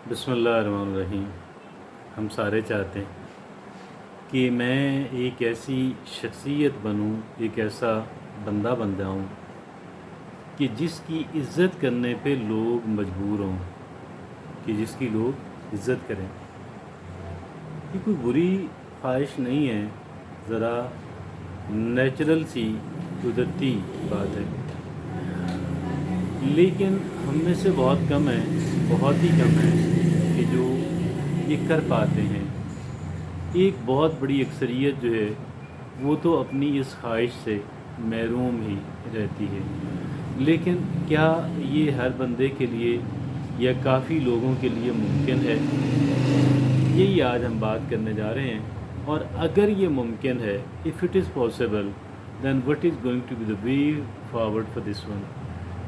बिस्मिल्लाहिर्रहमानिर्रहीम। हम सारे चाहते हैं कि मैं एक ऐसी शख्सियत बनूं, एक ऐसा बंदा बन जाऊं कि जिसकी इज़्ज़त करने पे लोग मजबूर हों, कि जिसकी लोग इज़्ज़त करें। ये कोई बुरी ख्वाहिश नहीं है, ज़रा नेचुरल सी कुदरती बात है, लेकिन हम में से बहुत कम हैं, बहुत ही कम हैं कि जो ये कर पाते हैं। एक बहुत बड़ी अक्सरियत जो है वो तो अपनी इस ख्वाहिश से महरूम ही रहती है। लेकिन क्या ये हर बंदे के लिए या काफ़ी लोगों के लिए मुमकिन है? यही आज हम बात करने जा रहे हैं। और अगर ये मुमकिन है, if it is possible, then what is going to be the way forward for this one.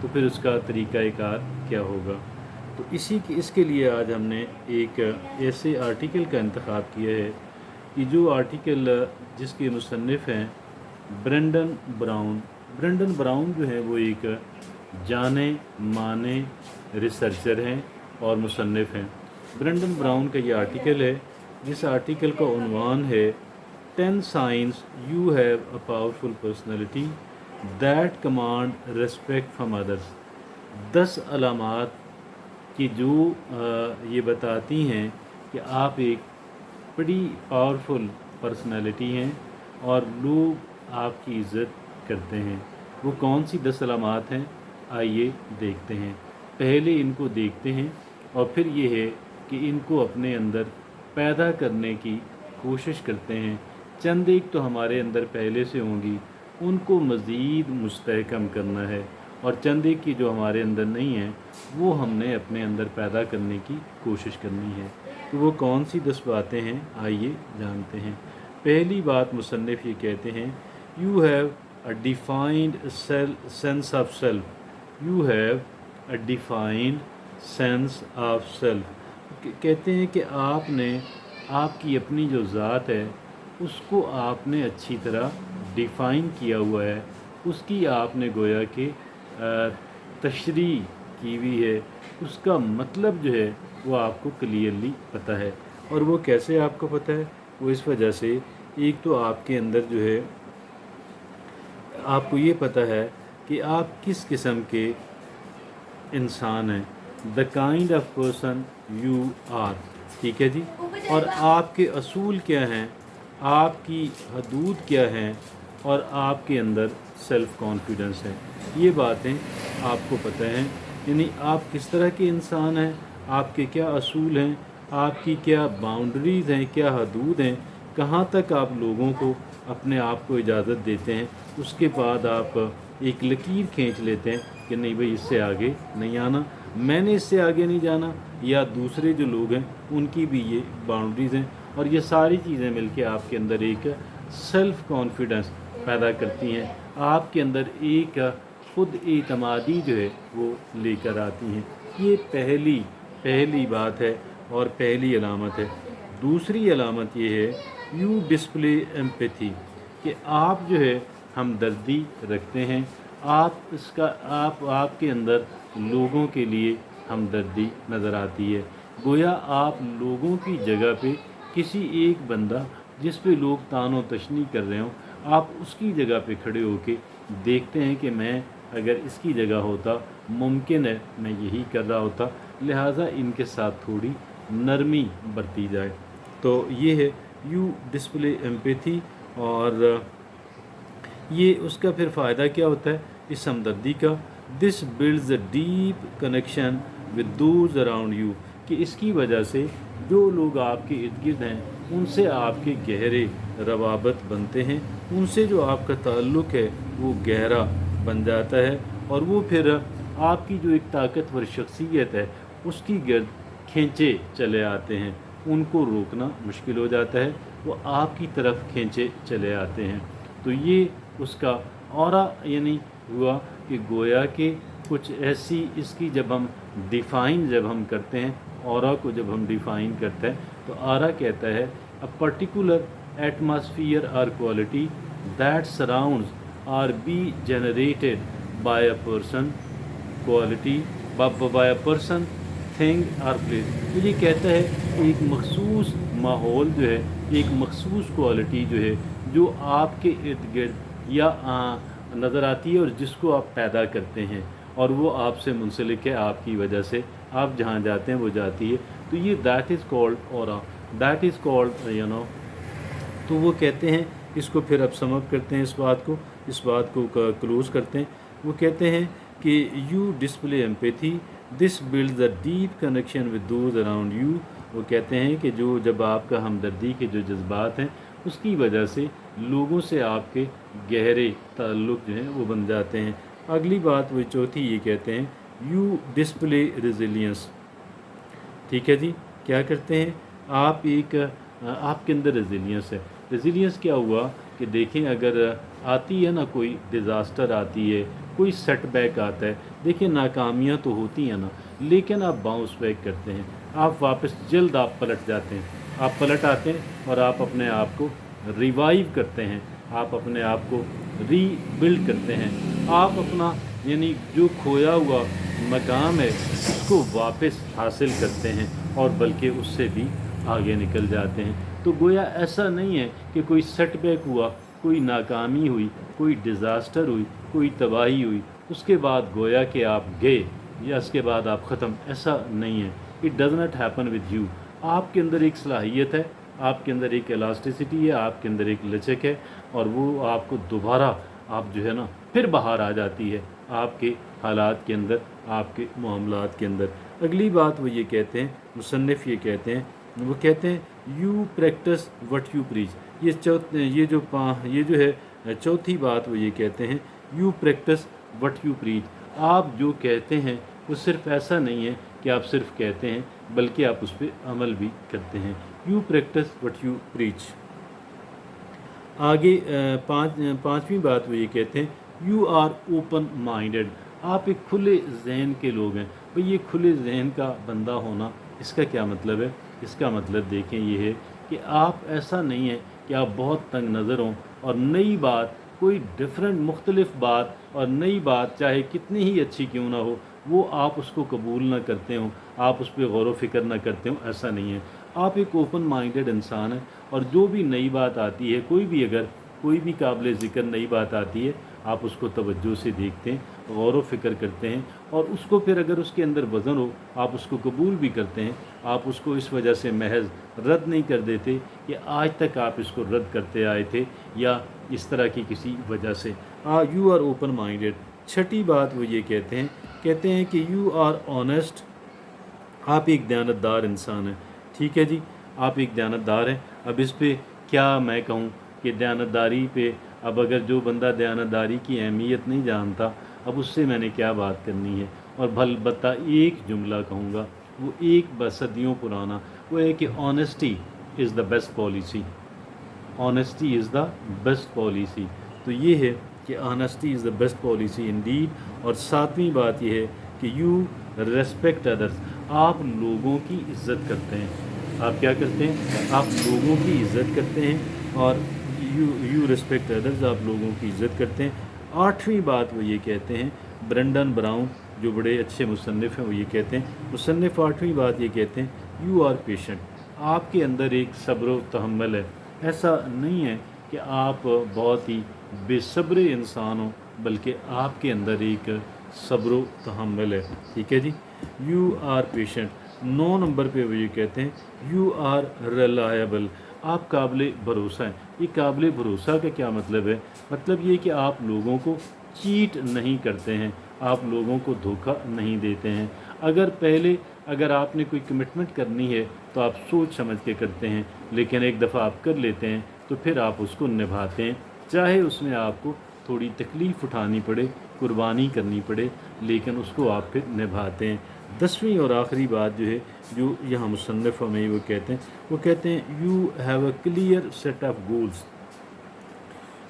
तो फिर उसका तरीक़ाकार क्या होगा? तो इसके लिए आज हमने एक ऐसे आर्टिकल का इंतख़ाब किया है कि जो आर्टिकल जिसके मुसन्निफ़ हैं ब्रेंडन ब्राउन। ब्रेंडन ब्राउन जो है वो एक जाने माने रिसर्चर हैं और मुसन्निफ़ हैं। ब्रेंडन ब्राउन का ये आर्टिकल है, जिस आर्टिकल का उन्वान है 10 science you have a powerful personality that command respect from others. 10 अलामात कि जो ये बताती हैं कि आप एक बड़ी पावरफुल पर्सनैलिटी हैं और लोग आपकी इज़्ज़त करते हैं। वो कौन सी 10 अलामात हैं, आइए देखते हैं। पहले इनको देखते हैं और फिर ये है कि इनको अपने अंदर पैदा करने की कोशिश करते हैं। चंद एक तो हमारे अंदर पहले से होंगी, उनको मज़ीद मुस्तहकम करना है, और चंद एक की जो हमारे अंदर नहीं है वो हमने अपने अंदर पैदा करने की कोशिश करनी है। तो वो कौन सी 10 बातें हैं, आइए जानते हैं। पहली बात मुसन्निफ़ ये कहते हैं, you have a defined sense of self. You have a defined sense of self. कहते हैं कि आपने आपकी अपनी जो ज़ात है उसको आपने अच्छी तरह डिफ़ाइन किया हुआ है, उसकी आपने गोया कि तशरीह की हुई है, उसका मतलब जो है वो आपको क्लियरली पता है। और वो कैसे आपको पता है? वो इस वजह से, एक तो आपके अंदर जो है आपको ये पता है कि आप किस किस्म के इंसान हैं, the kind of person you are. ठीक है जी। और आपके असूल क्या हैं, आपकी हदूद क्या हैं, और आपके अंदर सेल्फ़ कॉन्फिडेंस है। ये बातें आपको पता हैं, यानी आप किस तरह के इंसान हैं, आपके क्या असूल हैं, आपकी क्या बाउंड्रीज़ हैं, क्या हदूद हैं, कहाँ तक आप लोगों को अपने आप को इजाज़त देते हैं। उसके बाद आप एक लकीर खींच लेते हैं कि नहीं भाई, इससे आगे नहीं आना, मैंने इससे आगे नहीं जाना, या दूसरे जो लोग हैं उनकी भी ये बाउंड्रीज़ हैं। और ये सारी चीज़ें मिलके आपके अंदर एक सेल्फ़ कॉन्फिडेंस पैदा करती हैं, आपके अंदर एक ख़ुद एतमादी जो है वो लेकर आती हैं। ये पहली बात है और पहली अलामत है। दूसरी अलामत ये है, यू डिस्प्ले एम्पैथी, कि आप जो है हमदर्दी रखते हैं। आपके अंदर लोगों के लिए हमदर्दी नज़र आती है। गोया आप लोगों की जगह पे किसी एक बंदा जिस पे लोग तानो तशनी कर रहे हों, आप उसकी जगह पे खड़े होके देखते हैं कि मैं अगर इसकी जगह होता, मुमकिन है मैं यही कर रहा होता, लिहाजा इनके साथ थोड़ी नरमी बरती जाए। तो ये है यू डिस्प्ले एम्पैथी। और ये उसका फिर फ़ायदा क्या होता है इस हमदर्दी का? This builds a deep connection with those around you, कि इसकी वजह से जो लोग आपके इर्द गिर्द हैं उनसे आपके गहरे रवाबत बनते हैं, उनसे जो आपका ताल्लुक़ है वो गहरा बन जाता है, और वो फिर आपकी जो एक ताकतवर शख्सियत है उसकी गर्द खींचे चले आते हैं, उनको रोकना मुश्किल हो जाता है, वो आपकी तरफ खींचे चले आते हैं। तो ये उसका औरा यानी हुआ कि गोया के कुछ ऐसी इसकी जब हम करते हैं, औरा को जब हम डिफ़ाइन करते हैं, तो औरा कहता है अ पर्टिकुलर एटमॉस्फियर और quality that surrounds are be generated by a person, quality by a person thing और प्लेस। तो ये कहता है एक मखसूस माहौल जो है, एक मखसूस क्वालिटी जो है जो आपके इर्द गिर्द या नज़र आती है और जिसको आप पैदा करते हैं और वो आपसे मुंसलिक है, आपकी वजह से आप जहाँ जाते हैं वो जाती है। तो ये that is called aura, that is called you know. तो वो कहते हैं, इसको फिर अब सम अप करते हैं, इस बात को क्लोज़ करते हैं। वो कहते हैं कि you display empathy, this builds a deep connection with those around you. वो कहते हैं कि जो जब आपका हमदर्दी के जो जज्बात हैं उसकी वजह से लोगों से आपके गहरे ताल्लुक़ जो हैं वो बन जाते हैं। अगली बात वो चौथी ये कहते हैं, यू डिस्प्ले रेजिलियंस। ठीक है जी, क्या करते हैं आप, एक आपके अंदर रेजिलियंस है। रेजिलियंस क्या हुआ कि देखें, अगर आती है ना कोई डिज़ास्टर आती है, कोई सेटबैक आता है, देखिए नाकामियाँ तो होती हैं ना, लेकिन आप बाउंस बैक करते हैं, आप वापस जल्द आप पलट जाते हैं, आप पलट आते हैं और आप अपने आप को रिवाइव करते हैं, आप अपने आप को रीबिल्ड करते हैं, आप अपना यानी जो खोया हुआ मकाम है उसको वापस हासिल करते हैं और बल्कि उससे भी आगे निकल जाते हैं। तो गोया ऐसा नहीं है कि कोई सेटबैक हुआ, कोई नाकामी हुई, कोई डिज़ास्टर हुई, कोई तबाही हुई, उसके बाद गोया कि आप गए या उसके बाद आप ख़त्म, ऐसा नहीं है। It does not happen with you. आपके अंदर एक सलाहियत है, आपके अंदर एक इलास्टिसिटी है, आपके अंदर एक लचक है और वो आपको दोबारा आप जो है ना फिर बाहर आ जाती है आपके हालात के अंदर, आपके मामलात के अंदर। अगली बात वो ये कहते हैं, मुसन्निफ़ ये कहते हैं, वो कहते हैं you practice what you preach. ये जो है चौथी बात वो ये कहते हैं, you practice what you preach. आप जो कहते हैं वो सिर्फ ऐसा नहीं है कि आप सिर्फ कहते हैं, बल्कि आप उस पर अमल भी करते हैं। You practice what you preach. आगे पांचवी बात वो ये कहते हैं, यू आर ओपन माइंडेड। आप एक खुले जहन के लोग हैं। भाई ये खुले जहन का बंदा होना, इसका क्या मतलब है? इसका मतलब देखें ये है कि आप ऐसा नहीं है कि आप बहुत तंग नज़र हों और नई बात, कोई डिफरेंट मुख्तलिफ बात और नई बात चाहे कितनी ही अच्छी क्यों ना हो, वो आप उसको कबूल ना करते हो, आप उस पर गौर व फिक्र ना करते हो, ऐसा नहीं है। आप एक ओपन माइंडेड इंसान हैं और जो भी नई बात आती है, कोई भी काबिल ज़िक्र नई बात आती है, आप उसको तवज्जो से देखते हैं, गौर व फिक्र करते हैं और उसको फिर अगर उसके अंदर वज़न हो आप उसको कबूल भी करते हैं। आप उसको इस वजह से महज रद्द नहीं कर देते कि आज तक आप इसको रद्द करते आए थे या इस तरह की किसी वजह से। You are open minded. छठी बात वो ये कहते हैं कि यू आर ऑनेस्ट। आप एक दयानतदार इंसान हैं। ठीक है जी, आप एक दयानतदार हैं। अब इस पे क्या मैं कहूँ कि दयानतदारी पे, अब अगर जो बंदा दयानतदारी की अहमियत नहीं जानता, अब उससे मैंने क्या बात करनी है। और भलबत्ता एक जुमला कहूँगा, वो एक सदियों पुराना, वो है कि honesty is the best policy. Honesty is the best policy. तो ये है कि honesty is the best policy Indeed. और सातवीं बात ये है कि यू रेस्पेक्ट अदर्स। आप लोगों की इज़्ज़त करते हैं। आप क्या करते हैं? आप लोगों की इज़्ज़त करते हैं और यू रिस्पेक्ट अदर्स, आप लोगों की इज़्ज़त करते हैं। आठवीं बात वो ये कहते हैं, ब्रेंडन ब्राउन जो बड़े अच्छे मुसन्निफ़ हैं, वो ये कहते हैं, मुसन्निफ़ आठवीं बात ये कहते हैं, यू आर पेशेंट। आपके अंदर एक सब्र व तहम्मुल है। ऐसा नहीं है कि आप बहुत ही बेसब्र इंसान हो, बल्कि आपके अंदर एक सब्र व तहम्मुल है। ठीक है जी, यू आर पेशेंट। 9 नंबर पे वो ये कहते हैं, यू आर रिलायबल। आप काबिल भरोसा हैं। ये काबिल भरोसा का क्या मतलब है? मतलब ये कि आप लोगों को चीट नहीं करते हैं, आप लोगों को धोखा नहीं देते हैं। अगर आपने कोई कमिटमेंट करनी है तो आप सोच समझ के करते हैं, लेकिन एक दफ़ा आप कर लेते हैं तो फिर आप उसको निभाते हैं, चाहे उसमें आपको थोड़ी तकलीफ़ उठानी पड़े, कुर्बानी करनी पड़े, लेकिन उसको आप फिर निभाते हैं। 10वीं और आखिरी बात जो है, जो यहाँ मुसन्निफ़ में वो कहते हैं you have a clear set of goals.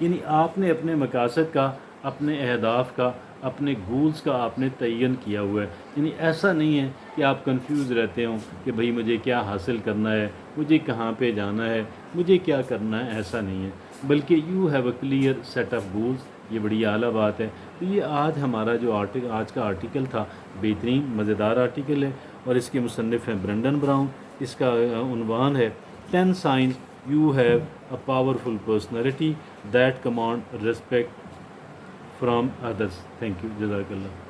यानी आपने अपने मकासद का, अपने अहदाफ का, अपने गोल्स का आपने तयन किया हुआ है। यानी ऐसा नहीं है कि आप कंफ्यूज रहते हो कि भाई मुझे क्या हासिल करना है, मुझे कहाँ पे जाना है, मुझे क्या करना है, ऐसा नहीं है, बल्कि you have a clear set of goals. ये बड़ी आला बात है। तो ये आज हमारा जो आज का आर्टिकल था, बेहतरीन मज़ेदार आर्टिकल है اور اس کے مصنف ہیں برنڈن براؤن. اس کا عنوان ہے 10 signs you have a powerful personality that command respect from others. Thank you. جزاک اللہ.